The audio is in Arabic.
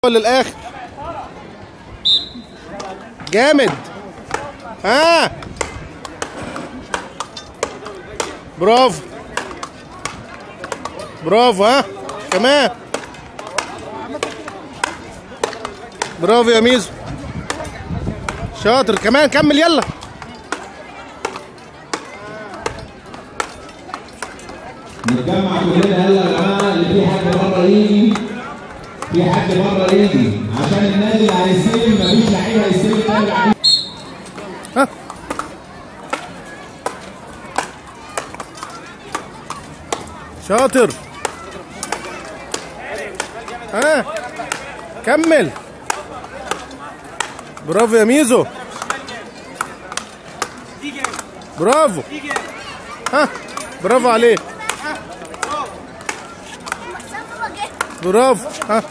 للاخر. جامد. ها برافو برافو. ها كمان برافو يا ميزو، شاطر كمان، كمل يلا. نتجمع كلنا يلا يا جماعه، اللي في حد بره يجي، في حد بره يجي عشان النادي اللي هيستلم مفيش لعيب هيستلم تاني لعيب. ها شاطر. ها كمل برافو يا ميزو، برافو. ها برافو عليك، برافو. ها